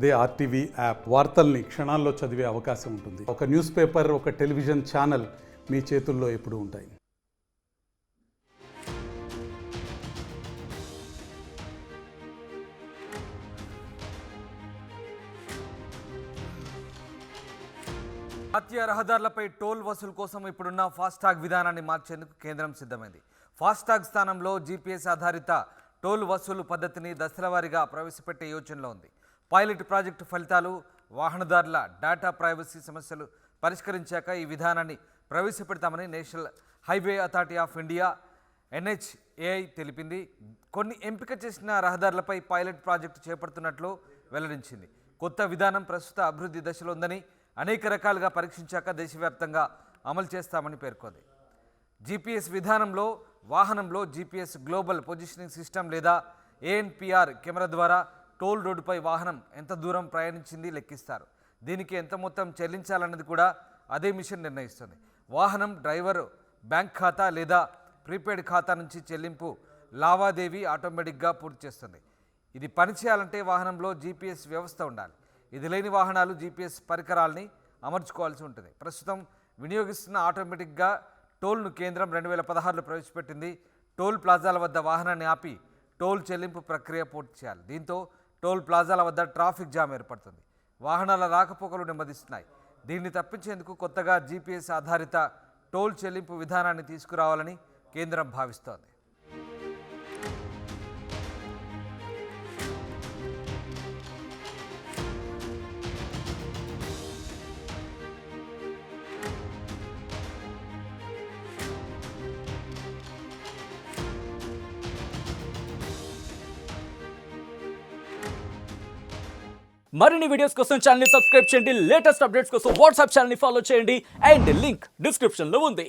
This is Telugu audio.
అదే ఆర్టీవీ యాప్ వార్తల్ని క్షణాల్లో చదివే అవకాశం ఉంటుంది. ఒక న్యూస్ పేపర్, ఒక టెలివిజన్ ఛానల్ మీ చేతుల్లో ఎప్పుడూ ఉంటాయి. జాతీయ రహదారులపై టోల్ వసూలు కోసం ఇప్పుడున్న ఫాస్టాగ్ విధానాన్ని మార్చేందుకు కేంద్రం సిద్ధమైంది. ఫాస్టాగ్ స్థానంలో జీపీఎస్ ఆధారిత టోల్ వసూలు పద్ధతిని దశలవారీగా ప్రవేశపెట్టే యోచనలో ఉంది. పైలట్ ప్రాజెక్టు ఫలితాలు, వాహనదారుల డేటా ప్రైవసీ సమస్యలు పరిష్కరించాక ఈ విధానాన్ని ప్రవేశపెడతామని national highway authority of India NHAI తెలిపింది. కొన్ని ఎంపిక చేసిన రహదారులపై పైలట్ ప్రాజెక్టు చేపడుతున్నట్లు వెల్లడించింది. కొత్త విధానం ప్రస్తుత అభివృద్ధి దశలో ఉందని, అనేక రకాలుగా పరీక్షించాక దేశవ్యాప్తంగా అమలు చేస్తామని పేర్కొంది. జీపీఎస్ విధానంలో వాహనంలో జీపీఎస్ గ్లోబల్ పొజిషనింగ్ సిస్టమ్ లేదా ANPR కెమెరా ద్వారా టోల్ రోడ్డుపై వాహనం ఎంత దూరం ప్రయాణించింది లెక్కిస్తారు. దీనికి ఎంత మొత్తం చెల్లించాలన్నది కూడా అదే మిషన్ నిర్ణయిస్తుంది. వాహనం డ్రైవర్ బ్యాంక్ ఖాతా లేదా ప్రీపెయిడ్ ఖాతా నుంచి చెల్లింపు లావాదేవీ ఆటోమేటిక్గా పూర్తి చేస్తుంది. ఇది పనిచేయాలంటే వాహనంలో జీపీఎస్ వ్యవస్థ ఉండాలి. ఇది లేని వాహనాలు జీపీఎస్ పరికరాల్ని అమర్చుకోవాల్సి ఉంటుంది. ప్రస్తుతం వినియోగిస్తున్న ఆటోమేటిక్గా టోల్ను కేంద్రం 2016లో ప్రవేశపెట్టింది. టోల్ ప్లాజాల వద్ద వాహనాన్ని ఆపి టోల్ చెల్లింపు ప్రక్రియ పూర్తి చేయాలి. దీంతో టోల్ ప్లాజాల వద్ద ట్రాఫిక్ జామ్ ఏర్పడుతుంది. వాహనాల రాకపోకలు నెమ్మదిస్తున్నాయి. దీన్ని తప్పించేందుకు కొత్తగా జీపీఎస్ ఆధారిత టోల్ చెల్లింపు విధానాన్ని తీసుకురావాలని కేంద్రం భావిస్తోంది. మరిన్ని వీడియోస్ కోసం ఛానల్ ని సబ్స్క్రైబ్ చేయండి. లేటెస్ట్ అప్డేట్స్ కోసం వాట్సాప్ ఛానల్ ని ఫాలో చేయండి. అండ్ లింక్ డిస్క్రిప్షన్ లో ఉంది.